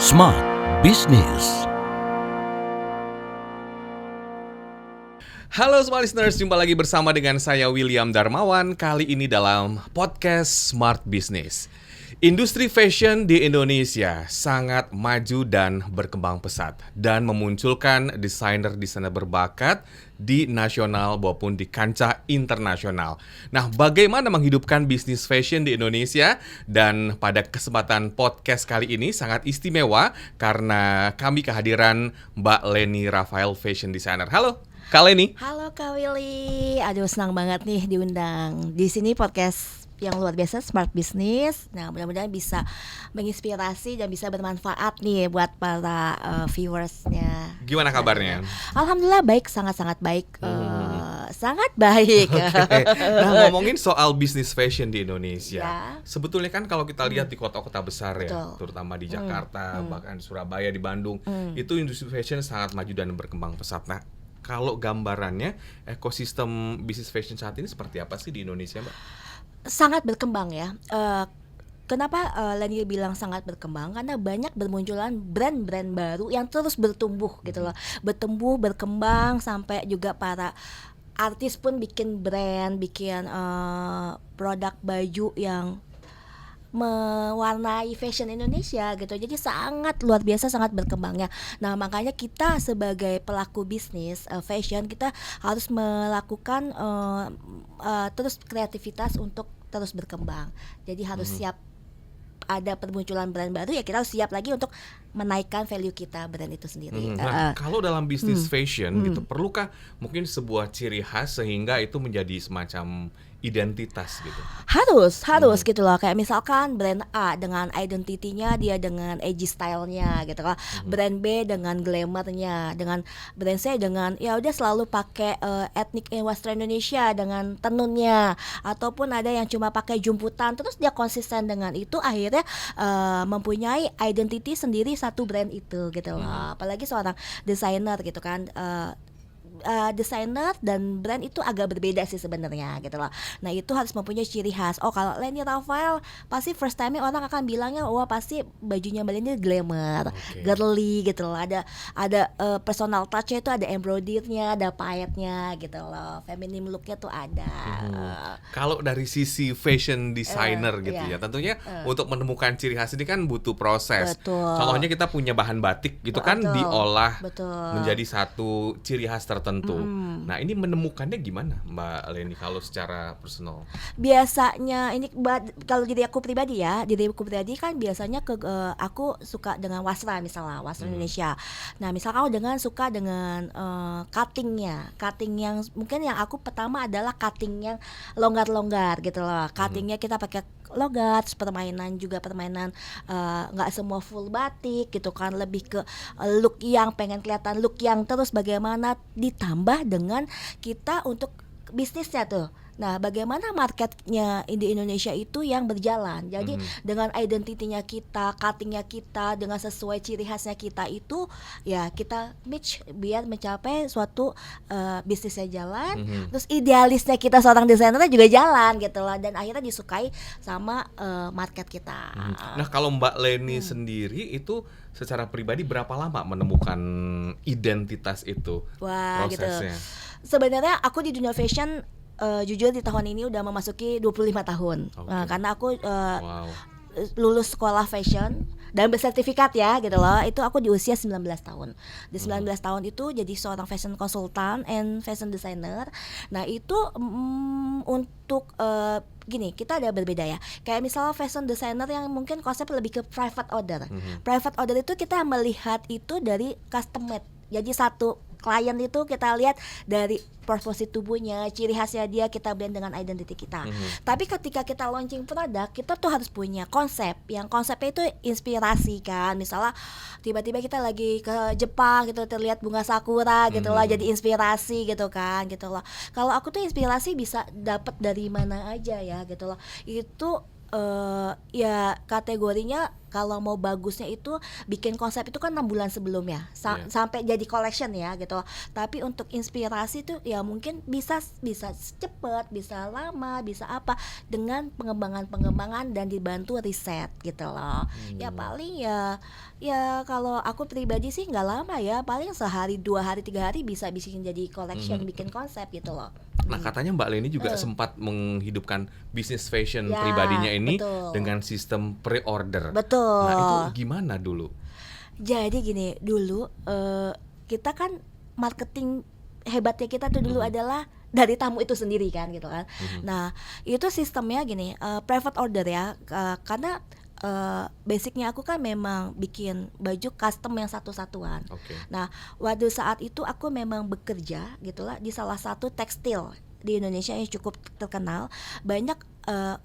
Smart Business. Halo semua listeners, jumpa lagi bersama dengan saya William Darmawan. Kali ini dalam podcast Smart Business. Industri fashion di Indonesia sangat maju dan berkembang pesat dan memunculkan desainer-desainer berbakat di nasional maupun di kancah internasional. Nah, bagaimana menghidupkan bisnis fashion di Indonesia? Dan pada kesempatan podcast kali ini sangat istimewa karena kami kehadiran Mbak Leni Rafael, fashion designer. Halo, Kak Leni. Halo Kak Willy, aduh senang banget nih diundang di sini podcast yang luar biasa Smart Business. Nah mudah-mudahan bisa menginspirasi dan bisa bermanfaat nih buat para viewersnya. Gimana kabarnya? Alhamdulillah baik, sangat-sangat baik, sangat baik. Okay. Nah, ngomongin soal bisnis fashion di Indonesia, Ya. sebetulnya kan kalau kita lihat di kota-kota besar ya, Betul. terutama di Jakarta, bahkan Surabaya, di Bandung, itu industri fashion sangat maju dan berkembang pesat. Nah, kalau gambarannya ekosistem bisnis fashion saat ini seperti apa sih di Indonesia, Mbak? Sangat berkembang ya. Kenapa Leni bilang sangat berkembang? Karena banyak bermunculan brand-brand baru yang terus bertumbuh gitu loh. Bertumbuh, berkembang sampai juga para artis pun bikin brand, bikin produk baju yang mewarnai fashion Indonesia gitu. Jadi sangat luar biasa, sangat berkembangnya. Nah, makanya kita sebagai pelaku bisnis fashion, kita harus melakukan terus kreativitas untuk terus berkembang. Jadi harus siap ada permunculan brand baru, ya kita harus siap lagi untuk menaikkan value kita brand itu sendiri. Nah, kalau dalam bisnis fashion gitu, perlukah mungkin sebuah ciri khas sehingga itu menjadi semacam identitas gitu? Harus gitu loh. Kayak misalkan brand A dengan identity-nya dia dengan edgy style-nya gitu loh. Brand B dengan glamour-nya, dengan brand C dengan ya udah selalu pakai etnik western Indonesia dengan tenunnya, ataupun ada yang cuma pakai jumputan. Terus dia konsisten dengan itu, akhirnya mempunyai identity sendiri satu brand itu gitu loh. Apalagi seorang desainer gitu kan, desainer dan brand itu agak berbeda sih sebenarnya gitu loh. Nah itu harus mempunyai ciri khas. Oh kalau Leni Rafael pasti first time orang akan bilangnya wah pasti bajunya Mbak Leni glamour, girly gitu loh. Ada personal touch-nya itu, ada embroidery-nya, ada paetnya gitu loh. Feminim look-nya tuh ada. Kalau dari sisi fashion designer gitu iya. ya, tentunya untuk menemukan ciri khas ini kan butuh proses. Betul. Contohnya kita punya bahan batik gitu kan Betul. diolah Betul. menjadi satu ciri khas tertentu. Nah, ini menemukannya gimana, Mbak Leni kalau secara personal? Biasanya ini kalau diri aku pribadi kan biasanya aku suka dengan wasra, misalnya wasra Indonesia. Nah misalnya aku suka dengan cutting yang mungkin yang aku pertama adalah cutting yang longgar gitu loh. Cuttingnya kita pakai logat, permainan nggak semua full batik gitu kan, lebih ke look yang pengen kelihatan look yang terus bagaimana ditambah dengan kita untuk bisnisnya tuh. Nah, bagaimana marketnya di Indonesia itu yang berjalan. Jadi dengan identitinya kita, cuttingnya kita, dengan sesuai ciri khasnya kita itu, ya kita match biar mencapai suatu bisnisnya jalan. Terus idealisnya kita seorang desainernya juga jalan gitu lah, dan akhirnya disukai sama market kita. Nah, kalau Mbak Leni sendiri itu secara pribadi berapa lama menemukan identitas itu? Wah, prosesnya? gitu. Sebenarnya aku di dunia fashion jujur di tahun ini udah memasuki 25 tahun. Karena aku Wow. lulus sekolah fashion dan bersertifikat ya gitu loh. Itu aku di usia 19 tahun. Di 19 tahun itu jadi seorang fashion consultant and fashion designer. Nah, itu untuk gini, kita ada berbeda ya. Kayak misalnya fashion designer yang mungkin konsep lebih ke private order. Private order itu kita melihat itu dari custom made. Jadi satu klien itu kita lihat dari proporsi tubuhnya, ciri khasnya dia, kita blend dengan identity kita. Tapi ketika kita launching produk, kita tuh harus punya konsep. Yang konsepnya itu inspirasi kan. Misalnya tiba-tiba kita lagi ke Jepang gitu, terlihat bunga sakura gitu lah, jadi inspirasi gitu kan gitu loh. Kalau aku tuh inspirasi bisa dapat dari mana aja ya gitu loh. Itu ya kategorinya kalau mau bagusnya itu bikin konsep itu kan 6 bulan sebelumnya Iya. sampai jadi collection ya gitu. Tapi untuk inspirasi tuh ya mungkin bisa cepet, bisa lama, bisa apa dengan pengembangan dan dibantu riset gitu loh. Ya paling ya kalau aku pribadi sih nggak lama ya, paling sehari 2 hari 3 hari bisa bikin jadi collection, bikin konsep gitu loh. Nah, katanya Mbak Leni juga sempat menghidupkan bisnis fashion Ya, pribadinya ini betul. dengan sistem pre-order. Betul. Nah, itu gimana dulu? Jadi gini, dulu kita kan marketing hebatnya kita tuh dulu adalah dari tamu itu sendiri kan gitu kan. Nah, itu sistemnya gini, private order ya, karena basicnya aku kan memang bikin baju custom yang satu-satuan. Oke. Nah, waktu saat itu aku memang bekerja gitulah di salah satu tekstil di Indonesia yang cukup terkenal. Banyak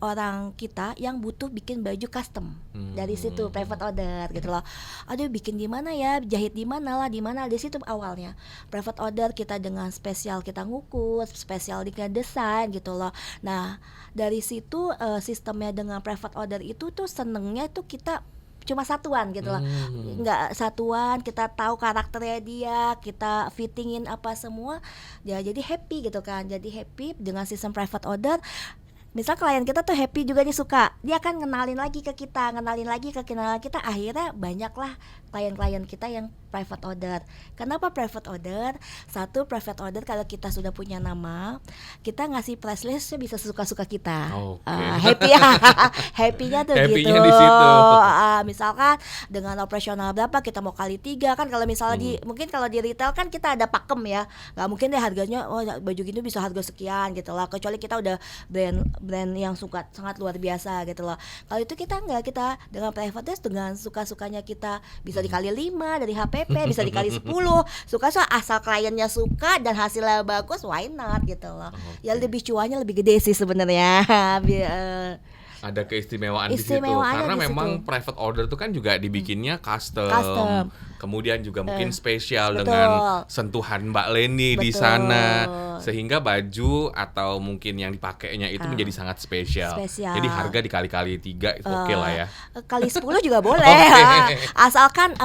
orang kita yang butuh bikin baju custom. Dari situ private order gitu loh. Aduh, bikin di mana ya? Jahit di mana lah, di mana? Di situ awalnya. Private order kita dengan spesial kita ngukus, spesial dengan desain gitu loh. Nah, dari situ sistemnya dengan private order itu tuh senengnya tuh kita cuma satuan gitu loh, nggak satuan, kita tahu karakternya dia, kita fittingin apa semua, ya jadi happy gitu kan, jadi happy dengan sistem private order. Misal klien kita tuh happy juga, dia suka, dia akan kenalin lagi ke kita, akhirnya banyaklah klien-klien kita yang private order. Kenapa private order? Satu, private order kalau kita sudah punya nama, kita ngasih price listnya bisa sesuka-suka kita. Oke. Happy ya, happy-nya tuh Happy-nya gitu. di situ. Misalkan dengan operasional berapa kita mau kali 3 kan, kalau misalnya mungkin kalau di retail kan kita ada pakem ya, nggak mungkin deh harganya baju gitu bisa harga sekian gitu lah, kecuali kita udah brand yang sangat luar biasa gitu loh. Kalau itu kita enggak, kita dengan private desk dengan suka-sukanya kita bisa dikali 5 dari HPP, bisa dikali 10, suka asal kliennya suka dan hasilnya bagus, why not gitu loh. Ya lebih cuannya lebih gede sih sebenarnya. Ada keistimewaan di situ Istimewaannya karena di memang situ. private order itu kan juga dibikinnya custom. Kemudian juga mungkin spesial betul. dengan sentuhan Mbak Leni di Betul. sana, sehingga baju atau mungkin yang dipakainya itu menjadi sangat spesial. Spesial. Jadi harga dikali-kali 3 itu oke lah ya. Kali 10 juga boleh. Oke. Asalkan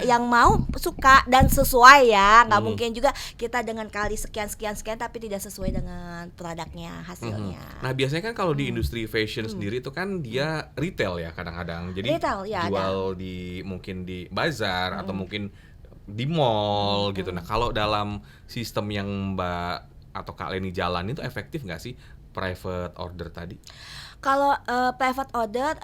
yang mau suka dan sesuai ya. Nggak mungkin juga kita dengan kali sekian tapi tidak sesuai dengan produknya, hasilnya. Nah, biasanya kan kalau di industri fashion sendiri itu kan dia retail ya kadang-kadang. Jadi Retail, ya, jual di mungkin di bazar atau mungkin di mall gitu. Nah, kalau dalam sistem yang Mbak atau Kak Leni jalan itu efektif nggak sih private order tadi? Kalau private order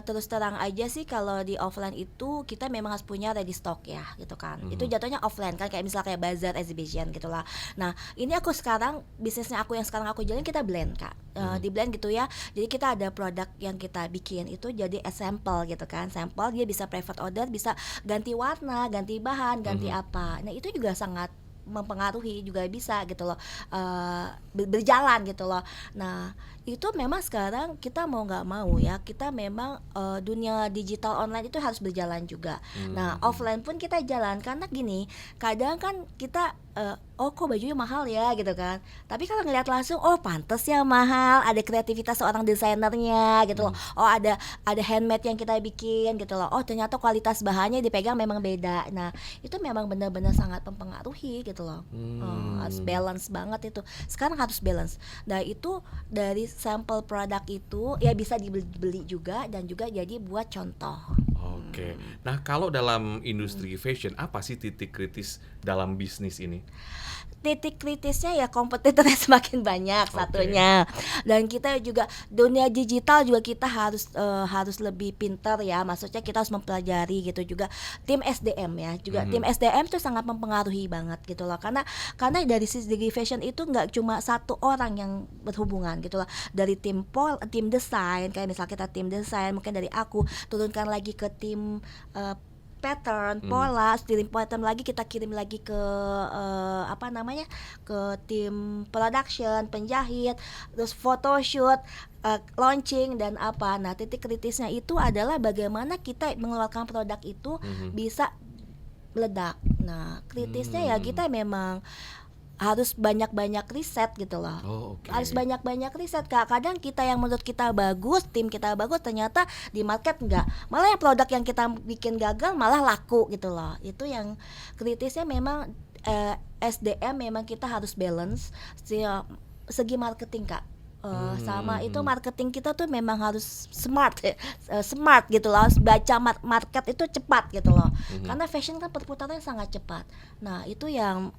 terus terang aja sih, kalau di offline itu kita memang harus punya ready stock ya gitu kan. Itu jatuhnya offline kan, kayak misalnya kayak bazar, exhibition gitulah. Nah, ini aku sekarang bisnisnya yang sekarang aku jalan, kita blend Kak. Di blend gitu ya. Jadi kita ada produk yang kita bikin itu jadi sample gitu kan. Sampel dia bisa private order, bisa ganti warna, ganti bahan, ganti apa. Nah, itu juga sangat mempengaruhi, juga bisa gitu loh, berjalan gitu loh. Nah, itu memang sekarang kita mau nggak mau ya, kita memang dunia digital online itu harus berjalan juga. Nah, offline pun kita jalan, karena gini, kadang kan kita oh kok bajunya mahal ya gitu kan, tapi kalau ngeliat langsung, oh pantes ya mahal, ada kreativitas seorang desainernya gitu loh, oh ada handmade yang kita bikin gitu loh, oh ternyata kualitas bahannya dipegang memang beda. Nah, itu memang benar-benar sangat mempengaruhi gitu loh. Harus balance banget itu, sekarang harus balance. Nah, itu dari sampel produk itu ya bisa dibeli juga, dan juga jadi buat contoh. Oke. Nah, kalau dalam industri fashion apa sih titik kritis dalam bisnis ini? Titik kritisnya ya kompetitornya semakin banyak satunya, dan kita juga dunia digital juga kita harus lebih pintar ya, maksudnya kita harus mempelajari gitu juga. Tim SDM ya juga, tim SDM tuh sangat mempengaruhi banget gitu loh, karena dari segi fashion itu nggak cuma satu orang yang berhubungan gitu loh, dari tim desain, kayak misal kita tim desain mungkin dari aku turunkan lagi ke tim pattern, pola, kirim pattern lagi, kita kirim lagi ke ke tim production, penjahit, terus photoshoot, launching dan apa. Nah, titik kritisnya itu adalah bagaimana kita mengeluarkan produk itu bisa meledak. Nah, kritisnya ya kita memang harus banyak-banyak riset gitu loh. Oh, oke. Harus banyak-banyak riset Kak. Kadang kita yang menurut kita bagus, tim kita bagus, ternyata di market enggak. Malah yang produk yang kita bikin gagal malah laku gitu loh. Itu yang kritisnya memang SDM memang kita harus balance segi marketing Kak. Sama itu marketing kita tuh memang harus smart smart gitu loh, harus baca market itu cepat gitu loh. Karena fashion kan perputarannya sangat cepat. Nah itu yang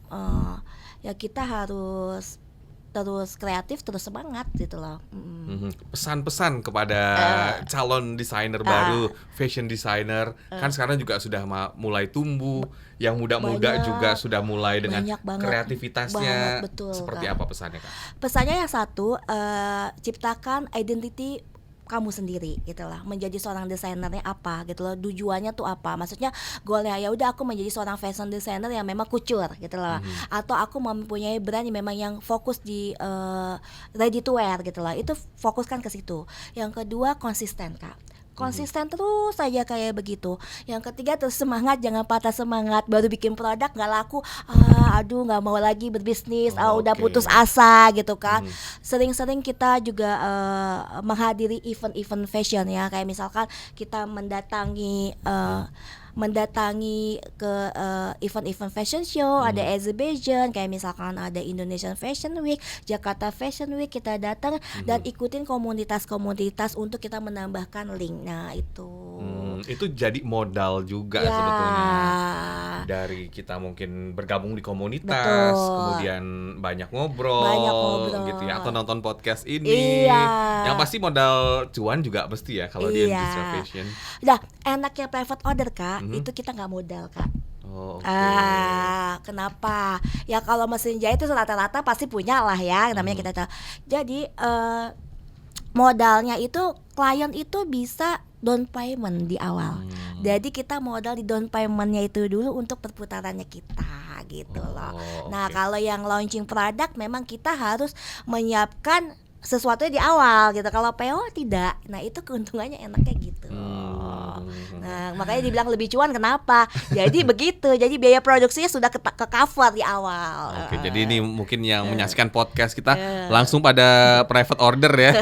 ya kita harus terus kreatif, terus semangat gitu loh. Pesan-pesan kepada calon desainer baru, fashion designer, kan sekarang juga sudah mulai tumbuh, yang muda-muda Banyak. juga sudah mulai dengan Banyak banget. kreativitasnya. Betul, Seperti Kak. apa pesannya Kak? Pesannya yang satu, ciptakan identity kamu sendiri gitu lah, menjadi seorang desainernya apa gitu loh, tujuannya tuh apa, maksudnya goalnya ya udah aku menjadi seorang fashion designer yang memang kucur gitu loh, atau aku mempunyai brand yang memang yang fokus di ready to wear gitu loh, itu fokuskan ke situ. Yang kedua konsisten Kak, konsisten terus saja kayak begitu. Yang ketiga terus semangat, jangan patah semangat. Baru bikin produk nggak laku, aduh nggak mau lagi berbisnis, udah Oke. putus asa gitu kan. Sering-sering kita juga menghadiri event-event fashion ya, kayak misalkan kita mendatangi ke event-event fashion show, ada exhibition kayak misalkan ada Indonesian Fashion Week, Jakarta Fashion Week, kita datang dan ikutin komunitas-komunitas untuk kita menambahkan link. Nah Itu jadi modal juga ya, sebetulnya. Dari kita mungkin bergabung di komunitas, Betul. kemudian banyak ngobrol, Banyak ngobrol. gitu ya, atau nonton podcast ini. Iya. Yang pasti modal cuan juga mesti ya kalau di Iya. industri fashion. Nah enaknya private order Kak, itu kita nggak modal Kak. Oh, oke. Kenapa? Ya kalau mesin jahit itu rata-rata pasti punya lah ya, namanya kita tahu. Jadi modalnya itu klien itu bisa down payment di awal. Jadi kita modal di down paymentnya itu dulu untuk perputarannya kita gitu loh. Nah oke. kalau yang launching produk memang kita harus menyiapkan sesuatunya di awal gitu. Kalau PO tidak, nah itu keuntungannya enaknya gitu. Nah makanya dibilang lebih cuan kenapa? Jadi begitu. Jadi biaya produksinya sudah ke cover di awal. Oke, jadi ini mungkin yang menyaksikan podcast kita langsung pada private order ya.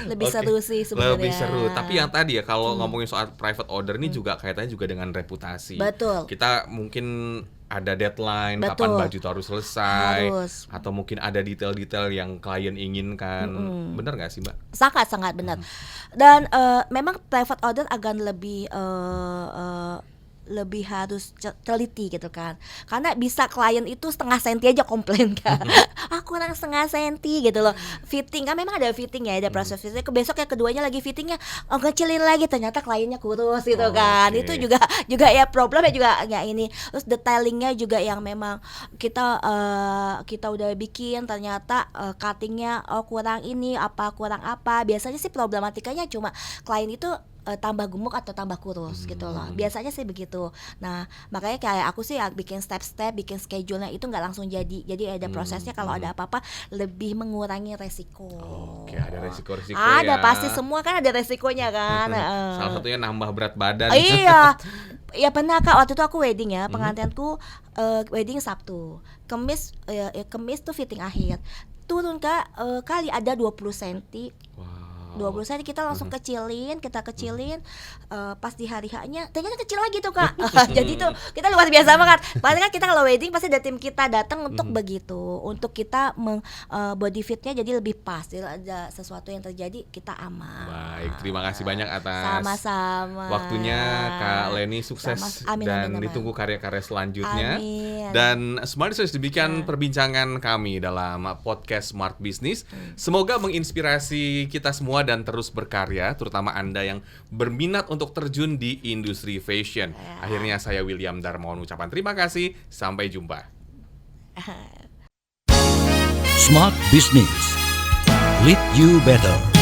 Lebih Oke. seru sih sebenarnya. Lebih seru. Tapi yang tadi ya kalau ngomongin soal private order ini juga kaitannya juga dengan reputasi. Betul. Kita mungkin ada deadline Betul. kapan baju itu harus selesai, Harus. atau mungkin ada detail-detail yang klien inginkan. Bener nggak sih Mbak? Sangat benar. Dan memang private order akan lebih harus teliti gitu kan, karena bisa klien itu setengah senti aja komplain kan, kurang setengah senti gitu loh. Fitting kan memang ada fitting ya, ada proses fitting. Besok yang keduanya lagi fittingnya ngecilin lagi, ternyata kliennya kurus gitu kan. Oke. Itu juga ya problemnya juga ya ini. Terus detailingnya juga yang memang kita udah bikin ternyata cuttingnya kurang ini kurang apa. Biasanya sih problematikanya cuma klien itu tambah gemuk atau tambah kurus gitu loh. Biasanya sih begitu. Nah makanya kayak aku sih bikin step-step, bikin schedule-nya itu nggak langsung jadi ada prosesnya. Kalau ada apa-apa lebih mengurangi resiko. Oke, ada resiko-resiko Ada ya. pasti, semua kan ada resikonya kan. Salah satunya nambah berat badan. Iya, ya pernah Kak, waktu itu aku wedding ya, pengantinku wedding Sabtu, Kemis tuh fitting akhir, turun Kak, kali ada 20 cm. Wow. 20 cm kita langsung kecilin, pas di hari H-nya ternyata kecil lagi tuh Kak. Jadi tuh kita luar biasa banget. Pasti kan kita kalau wedding pasti ada tim kita datang untuk begitu, untuk kita body fitnya jadi lebih pas. Jadi ada sesuatu yang terjadi kita aman. Baik, terima kasih banyak atas Sama-sama. waktunya Kak Leni, sukses Amin, dan amin. ditunggu karya-karya selanjutnya. Amin. Dan Smart Business, demikian perbincangan kami dalam podcast Smart Business. Semoga menginspirasi kita semua dan terus berkarya, terutama Anda yang berminat untuk terjun di industri fashion. Akhirnya saya William Darmawan ucapan terima kasih, sampai jumpa. Smart Business. Lead you better.